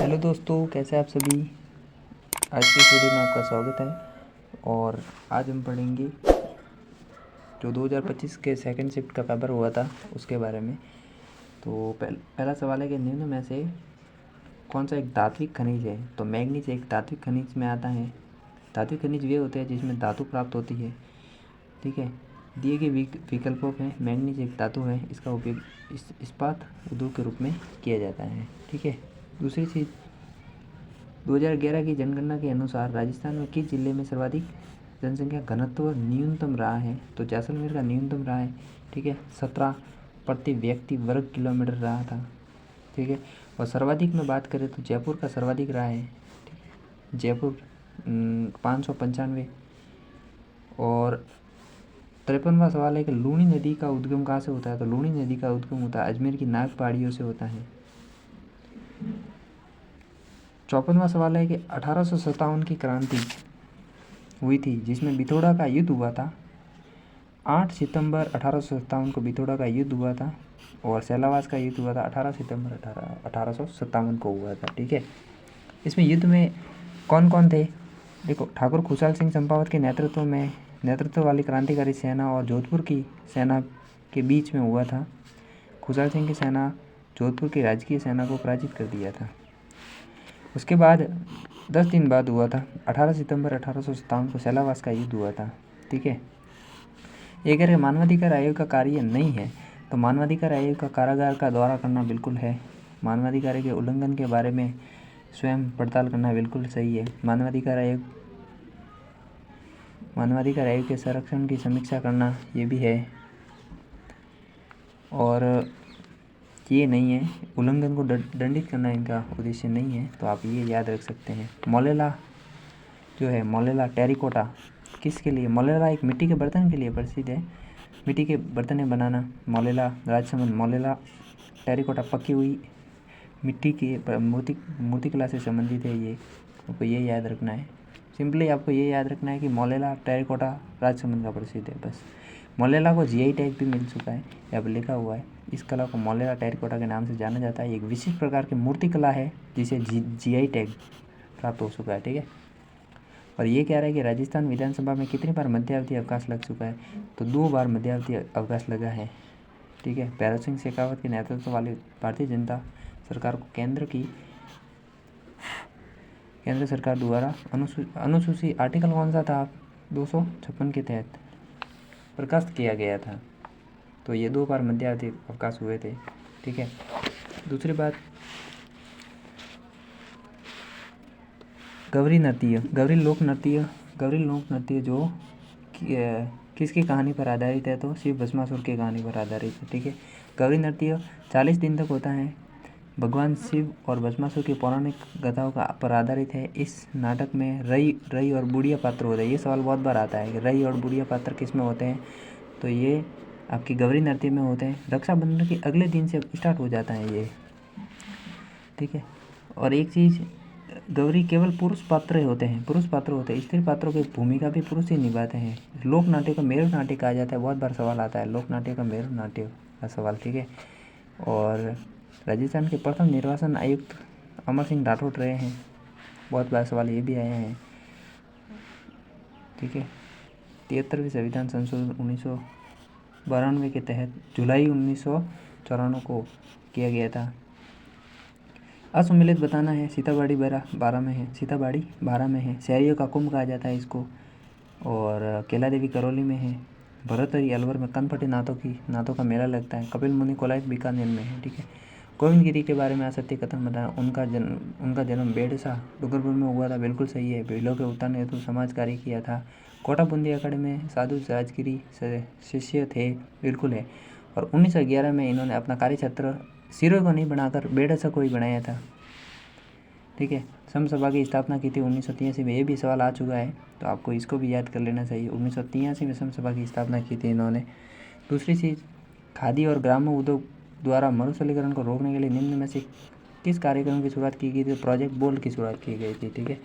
Hello दोस्तों, कैसे आप सभी। आज की इस वीडियो में आपका स्वागत है। और आज हम पढ़ेंगे जो 2025 के सेकंड शिफ्ट का पेपर हुआ था उसके बारे में। तो पहला सवाल है कि निम्न में से कौन सा एक धात्विक खनिज है। तो मैग्नीज एक धात्विक खनिज में आता है। धात्विक खनिज वे होते हैं जिसमें धातु प्राप्त होती है। ठीक है, दिए गए विकल्पों में मैग्नीज एक धातु है, इसका उपयोग इस्पात उद्योग के रूप में किया जाता है। ठीक है, दूसरी चीज़, 2011 की जनगणना के अनुसार राजस्थान में किस जिले में सर्वाधिक जनसंख्या घनत्व न्यूनतम रहा है। तो जैसलमेर का न्यूनतम रहा है। ठीक है, 17 प्रति व्यक्ति वर्ग किलोमीटर रहा था। ठीक है, और सर्वाधिक में बात करें तो जयपुर का सर्वाधिक रहा है। ठीक है, जयपुर 595। और 53वां सवाल है कि लूणी नदी का उद्गम कहाँ से होता है। तो लूणी नदी का उद्गम होता है अजमेर की नाग पहाड़ियों से होता है। 54वां सवाल है कि 1857 की क्रांति हुई थी जिसमें बिथोड़ा का युद्ध हुआ था। 8 सितंबर 1857 को बिथोड़ा का युद्ध हुआ था और सैलावास का युद्ध हुआ था 18 सितंबर 1857 को हुआ था। ठीक है, इसमें युद्ध में कौन कौन थे। देखो, ठाकुर खुशहाल सिंह चंपावत के नेतृत्व वाली क्रांतिकारी सेना और जोधपुर की सेना के बीच में हुआ था। खुशहाल सिंह की सेना जोधपुर की राजकीय सेना को पराजित कर दिया था। उसके बाद 10 दिन बाद हुआ था 18 सितंबर 1857 को सैलावास का युद्ध हुआ था। ठीक है, ये कह रहे मानवाधिकार आयोग का कार्य नहीं है। तो मानवाधिकार आयोग का कारागार का दौरा करना बिल्कुल है। मानवाधिकार के उल्लंघन के बारे में स्वयं पड़ताल करना बिल्कुल सही है। मानवाधिकार आयोग के संरक्षण की समीक्षा करना ये भी है। और ये नहीं है, उल्लंघन को दंडित करना इनका उद्देश्य नहीं है। तो आप ये याद रख सकते हैं। मोलेला जो है, मोलेला टेरिकोटा किसके लिए। मोलेला एक मिट्टी के बर्तन के लिए प्रसिद्ध है। मिट्टी के बर्तनें बनाना, मोलेला राजसमंद। मोलेला टेरिकोटा पकी हुई मिट्टी की मूर्तिकला से संबंधित है। ये आपको ये याद रखना है। सिंपली आपको ये याद रखना है कि मोलेला टेरिकोटा राजसमंद का प्रसिद्ध है, बस। मोलेला को जीआई टैग भी मिल चुका है, यहाँ पर लिखा हुआ है। इस कला को मोलेला टेरिकोटा के नाम से जाना जाता है। एक विशिष्ट प्रकार की मूर्तिकला है जिसे जीआई टैग प्राप्त हो चुका है। ठीक है, और ये कह रहा है कि राजस्थान विधानसभा में कितनी बार मध्यावधि अवकाश लग चुका है। तो 2 बार मध्यावधि अवकाश लगा है। ठीक है, भैरव सिंह शेखावत के नेतृत्व वाली भारतीय जनता सरकार को केंद्र सरकार द्वारा अनुसूची आर्टिकल कौन सा था 256 के तहत बर्खास्त किया गया था। तो ये 2 बार मध्यावधि अवकाश हुए थे। ठीक है, दूसरी बात, गौरी लोक नृत्य जो किसकी कहानी पर आधारित है। तो शिव भस्मासुर की कहानी पर आधारित है। ठीक है, गौरी नृत्य 40 दिन तक होता है। भगवान शिव और भस्मासुर की पौराणिक गाथाओं का पर आधारित है। इस नाटक में रई और बुढ़िया पात्र होते हैं। ये सवाल बहुत बार आता है कि रई और बुढ़िया पात्र किस में होते हैं। तो ये आपकी गौरी नृत्य में होते हैं। रक्षाबंधन के अगले दिन से स्टार्ट हो जाता है ये। ठीक है, और एक चीज़, गौरी केवल पुरुष पात्र होते हैं। स्त्री पात्रों की भूमिका भी पुरुष ही निभाते हैं। लोक नाट्य का मेरु नाट्य कहा जाता है। बहुत बार सवाल आता है लोक नाट्य का मेरु नाट्य का सवाल। ठीक है, और राजस्थान के प्रथम निर्वाचन आयुक्त अमर सिंह राठौड़ रहे हैं। बहुत बार सवाल ये भी आए हैं। ठीक है, 73वें संविधान संशोधन 1992 के तहत जुलाई 1994 को किया गया था। असुमिलित बताना है, सीताबाड़ी बारह में है। शहरियों का कुंभ कहा जाता है इसको। और केला देवी करौली में है। भरतहरी अलवर में कनपटी नाथों का मेला लगता है। कपिल मुनि कोलायत बीकानेर में है। ठीक है, गोविंद गिरी के बारे में असत्य कथन बताना। उनका जन्म बेड़सा डूंगरपुर में हुआ था, बिल्कुल सही है। भीलों के उत्थान हेतु समाज कार्य किया था। कोटा बूंदी अखाड़े में साधु राजगिरी शिष्य थे, बिल्कुल है। और 1911 में इन्होंने अपना कार्यक्षेत्र सिरोही को नहीं बनाकर बेड़सा को ही बनाया था। ठीक है, सम सभा की स्थापना की थी 1983 में। ये भी सवाल आ चुका है, तो आपको इसको भी याद कर लेना चाहिए। 1983 में सम सभा की स्थापना की थी इन्होंने। दूसरी चीज़, खादी और ग्रामोद्योग उद्योग द्वारा मरुस्थलीकरण को रोकने के लिए निम्न में से किस कार्यक्रम की शुरुआत की गई थी। प्रोजेक्ट बोल्ड की शुरुआत की गई थी। ठीक है,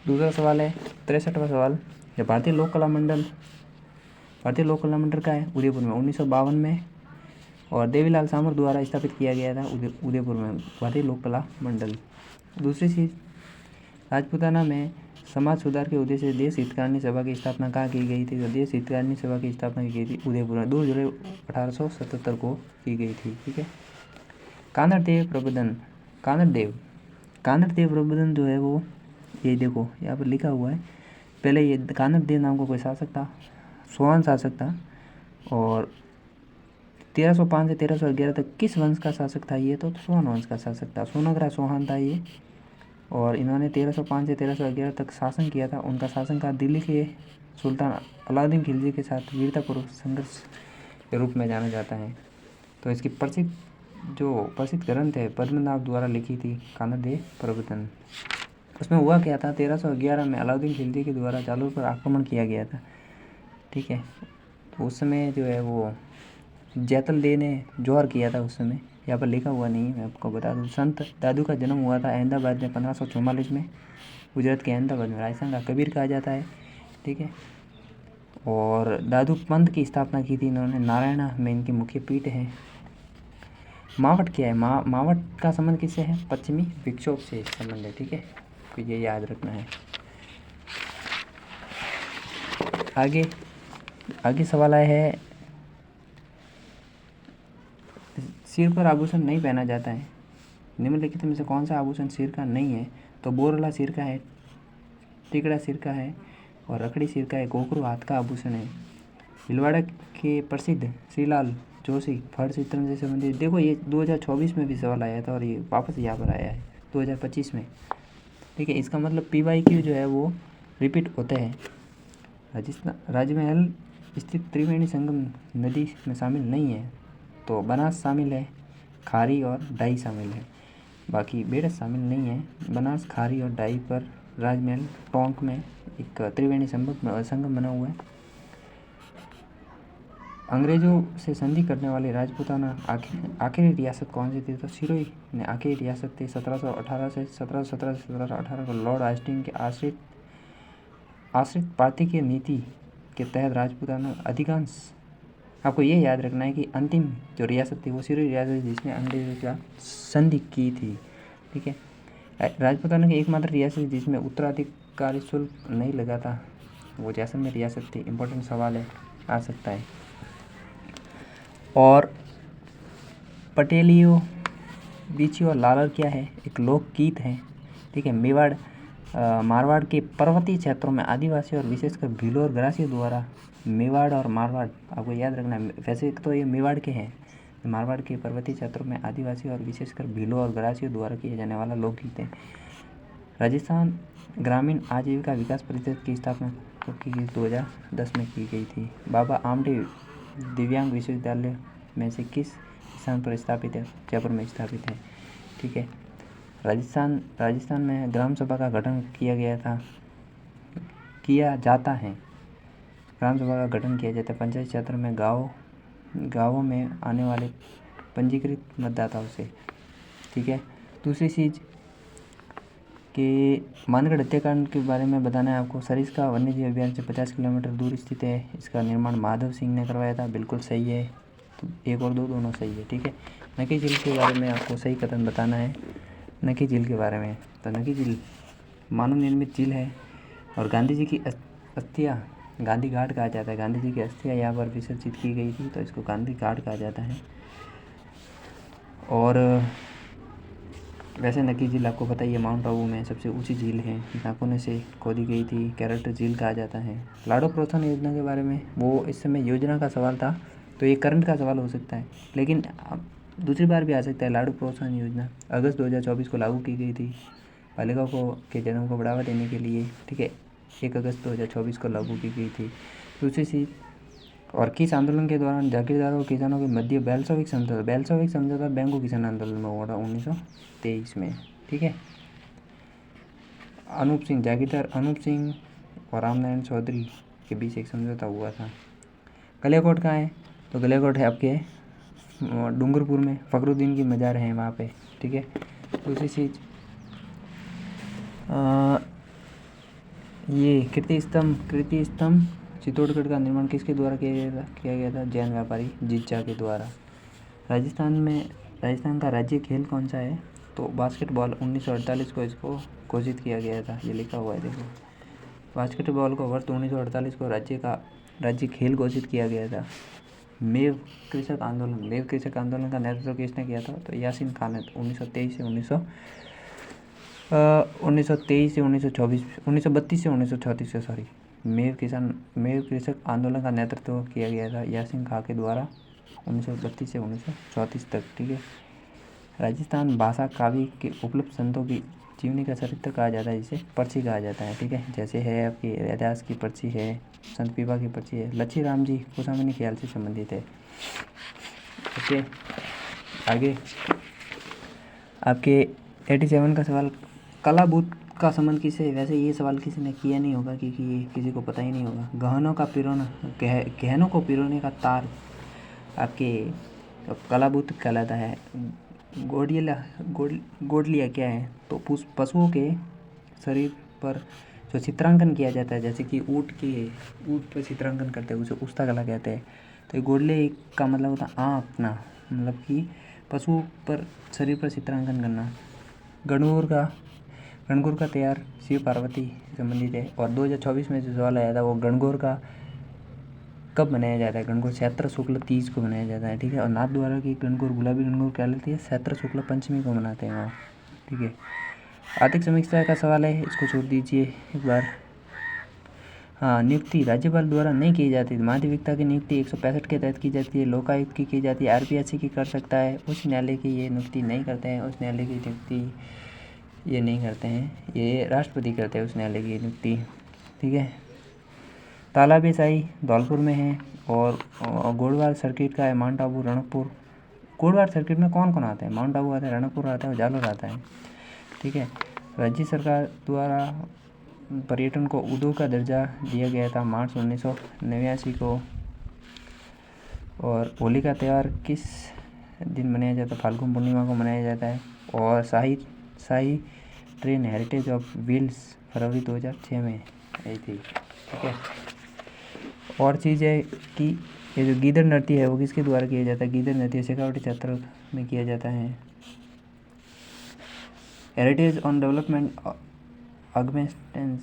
दूसरा सवाल है 63वां सवाल, भारतीय लोक कला मंडल का है उदयपुर में 1952 में और देवीलाल सामर द्वारा स्थापित किया गया था उदयपुर में भारतीय लोक कला मंडल। दूसरी चीज़, राजपूताना में समाज सुधार के उद्देश्य से देश हितकारिणी सभा की स्थापना कहाँ की गई थी? तो देश हितकारिणी सभा की स्थापना की गई थी उदयपुर में 2 जुलाई 1877 को की गई थी। ठीक है। कानड़देव प्रबोधन, कानड़देव प्रबोधन जो है वो, ये देखो यहाँ पर लिखा हुआ है। पहले ये कानड़देव नाम का कोई शासक था, सोहान शासक था, और 1305 से 1311 तक किस वंश का शासक था ये? तो सोहान वंश का शासक था, सोनाग्रा चौहान था ये। और इन्होंने 1305 से 1311 तक शासन किया था। उनका शासनकाल दिल्ली के सुल्तान अलाउद्दीन खिलजी के साथ वीरतापूर्वक संघर्ष के रूप में जाना जाता है। तो इसकी प्रसिद्ध ग्रंथ है पद्मनाभ द्वारा लिखी थी कानड़देव प्रबोधन। उसमें हुआ क्या था, 1311 में अलाउद्दीन खिलजी के द्वारा जालोर पर आक्रमण किया गया था। ठीक है। तो उस समय जो है वो जैतल दे ने जोहर किया था उस समय, यहाँ पर लिखा हुआ नहीं है, मैं आपको बता दूँ। संत दादू का जन्म हुआ था अहमदाबाद में 1544 में, गुजरात के अहमदाबाद में। राजस्थान का कबीर कहा जाता है। ठीक है। और दादू पंथ की स्थापना की थी इन्होंने, नारायणा में इनकी मुख्य पीठ है। मावट क्या है? मावट का संबंध किससे है? पश्चिमी विक्षोभ से संबंध है। ठीक है, तो ये याद रखना है। आगे सवाल आया है, सिर पर आभूषण नहीं पहना जाता है, निम्नलिखित में से कौन सा आभूषण सिर का नहीं है? तो बोरला सिर का है, टिकड़ा सिर का है, और रखड़ी सिर का है, घोघरू हाथ का आभूषण है। भीलवाड़ा के प्रसिद्ध श्रीलाल जोशी फड़ चित्रण से संबंधित, देखो ये 2024 में भी सवाल आया था और ये वापस यहाँ पर आया है 2025 में। ठीक है, इसका मतलब PYQ जो है वो रिपीट होते हैं। राजमहल स्थित त्रिवेणी संगम नदी में शामिल नहीं है, तो बनास शामिल है, खारी और डाई शामिल है, बाकी बेड़स शामिल नहीं है। बनास, खारी और डाई पर राजमहल टोंक में एक त्रिवेणी संगम बना हुआ है। अंग्रेजों से संधि करने वाली राजपूताना आखिरी रियासत कौन सी थी? तो सिरोही ने आखिरी रियासत थी। 1718 से 1718 को लॉर्ड हास्टिंग के आश्रित पार्टी की नीति के तहत राजपूताना अधिकांश, आपको ये याद रखना है कि अंतिम जो रियासत थी वो सिरोही रियासत थी जिसने अंग्रेजों के साथ संधि की थी। ठीक है। राजपूताना की एकमात्र रियासत जिसमें उत्तराधिकारी शुल्क नहीं लगा था वो जैसलमेर रियासत थी। इम्पोर्टेंट सवाल है, आ सकता है। और पटेलियो बीची और लालर क्या है? एक लोकगीत है। ठीक है। मारवाड़ के पर्वतीय क्षेत्रों में आदिवासी और विशेषकर भीलों और ग्रासियों द्वारा, मेवाड़ और मारवाड़ आपको याद रखना है, वैसे तो ये मेवाड़ के हैं। मारवाड़ के पर्वतीय क्षेत्रों में आदिवासी और विशेषकर भीलों और ग्रासियों द्वारा किया जाने वाला लोकगीत है। राजस्थान ग्रामीण आजीविका विकास परिषद की स्थापना कब की गई? 2010 में की गई थी। बाबा आमटे दिव्यांग विश्वविद्यालय में से किस स्थान पर स्थापित है? जयपुर में स्थापित है। ठीक है। राजस्थान में ग्राम सभा का गठन किया जाता है। ग्राम सभा का गठन किया जाता है पंचायत क्षेत्र में गाँवों में आने वाले पंजीकृत मतदाताओं से। ठीक है। दूसरी चीज़ कि मानगढ़ हत्याकांड के बारे में बताना है आपको। सरिस्का वन्यजीव अभियान से 50 किलोमीटर दूर स्थित है। इसका निर्माण माधव सिंह ने करवाया था। बिल्कुल सही है। तो 1 और 2 दोनों सही है। ठीक है। नकी झील के बारे में आपको सही कथन बताना है। नकी झील के बारे में, तो नकी झील मानव निर्मित झील है और गांधी जी की अस्थियाँ गांधी घाट कहा जाता है। गांधी जी की अस्थियाँ यहाँ पर विसर्जित की गई थी, तो इसको गांधी घाट कहा जाता है। और वैसे नकी झील आपको पता ही है माउंट आबू में सबसे ऊंची झील है, नाखूने से खोदी गई थी, कैरेट झील कहा जाता है। लाड़ो प्रोत्साहन योजना के बारे में, वो इस समय योजना का सवाल था, तो ये करंट का सवाल हो सकता है, लेकिन दूसरी बार भी आ सकता है। लाड़ो प्रोत्साहन योजना अगस्त 2024 को लागू की गई थी बालिकाओं को के जन्म को बढ़ावा देने के लिए। ठीक है। 1 अगस्त 2024 को लागू की गई थी। दूसरी चीज़, और किस आंदोलन के दौरान जागीरदारों और किसानों के मध्य बेल्शेविक समझौता बैंगो किसान आंदोलन में हुआ था 1923 में। ठीक है। जागीरदार अनूप सिंह और रामनारायण चौधरी के बीच एक समझौता हुआ था। गलियाकोट कहाँ है? तो गलियाकोट है आपके डूंगरपुर में, फखरुद्दीन की मज़ार है वहाँ पे। ठीक है। दूसरी चीज़, ये कीर्ति स्तंभ चित्तौड़गढ़ का निर्माण किसके द्वारा किया गया था? जैन व्यापारी जिज्जा के द्वारा। राजस्थान का राज्य खेल कौन सा है? तो बास्केटबॉल 1948 को इसको घोषित किया गया था। ये लिखा हुआ है, देखो, बास्केटबॉल को वर्ष 1948 को राज्य खेल घोषित किया गया था। मेव कृषक आंदोलन का नेतृत्व किसने किया था? तो यासीन खान ने 1932 से 1934 से सॉरी मेव कृषक आंदोलन का नेतृत्व किया गया था यासीन खान के द्वारा 1932 से 1934 तक। ठीक है। राजस्थान भाषा काव्य के उपलब्ध संतों की जीवनी का चरित्र कहा जाता है, जिसे पर्ची कहा जाता है। ठीक है। जैसे है आपकी रैदास की पर्ची है, संत पीपा की पर्ची है, लच्छी राम जी कुसामनी ख्याल से संबंधित है। ओके, आगे आपके 87 का सवाल, कलाबूत का संबंध किससे? वैसे ये सवाल किसी ने किया नहीं होगा, क्योंकि ये किसी को पता ही नहीं होगा। गहनों को पिरोने का तार आपके कलाबूत कहलाता है। गोडलिया क्या है? तो पशुओं के शरीर पर जो चित्रांकन किया जाता है, जैसे कि ऊँट पर चित्रांकन करते हैं, उसे उस्ता कला कहते हैं। तो ये गोडले का मतलब होता है आँकना, मतलब कि पशु पर शरीर पर चित्रांकन करना। गणगौर का त्यौहार शिव पार्वती से संबंधित है। और 2024 में जो सवाल आया था वो गणगौर का कब मनाया जाता है? गणगौर चैत्र शुक्ल तीज को मनाया जाता है। ठीक है। और नाथ द्वारा की गणगौर गुलाबी गणगौर क्या लेती है? चैत्र शुक्ल पंचमी को मनाते हैं वहाँ। ठीक है। आर्थिक समीक्षा का सवाल है, इसको छोड़ दीजिए एक बार। हाँ, नियुक्ति राज्यपाल द्वारा नहीं की जाती। माध्यमिकता की नियुक्ति 165 के तहत की जाती है। लोकायुक्त की जाती है। आरपीएससी की कर सकता है। उच्च न्यायालय की ये नियुक्ति नहीं करते हैं। उच्च न्यायालय की नियुक्ति ये नहीं करते हैं, ये राष्ट्रपति करते हैं उच्च न्यायालय की नियुक्ति। ठीक है। तालाबी शाही धौलपुर में है। और गोड़वार सर्किट का है माउंट आबू रणकपुर। गोड़वार सर्किट में कौन कौन आता है? माउंट आबू आता है, रणकपुर आता है और जालोर आता है। ठीक है। राज्य सरकार द्वारा पर्यटन को उद्योग का दर्जा दिया गया था मार्च 1989 को। और होली का त्यौहार किस दिन मनाया जाता है? फाल्गुन पूर्णिमा को मनाया जाता है। और शाही ट्रेन हेरिटेज ऑफ व्हील्स फरवरी 2006 में आई थी। ठीक है। और चीज़ है कि ये जो गीदड़ नृत्य है वो किसके द्वारा किया जाता है? गीदड़ नृत्य शेखावटी क्षेत्र में किया जाता है। हेरिटेज ऑन डेवलपमेंट ऑगमेंटेंस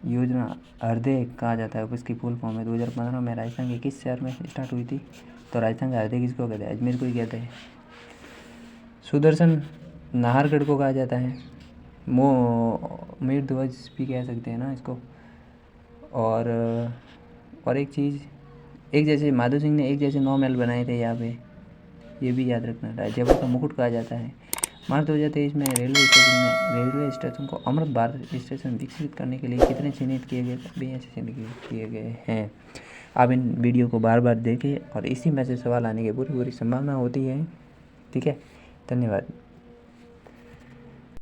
योजना हृदय कहा जाता है, इसकी फुल फॉर्म है। 2015 में राजस्थान के किस शहर में स्टार्ट हुई थी? तो राजस्थान का हृदय किसको कहते हैं? अजमेर को ही कहते हैं। सुदर्शन नाहरगढ़ को कहा जाता है। मीर ध्वज भी कह सकते हैं ना इसको। और एक चीज़, एक जैसे माधो सिंह ने एक जैसे 9 महल बनाए थे यहाँ पे, ये भी याद रखना था। जयपुर का मुकुट कहा जाता है। मार्च 2023 में रेलवे स्टेशन को अमृत भारत स्टेशन विकसित करने के लिए कितने चिन्हित किए गए? 82 चिन्हित किए गए हैं। आप इन वीडियो को बार बार देखें और इसी में से सवाल आने की पूरी संभावना होती है। ठीक है। धन्यवाद।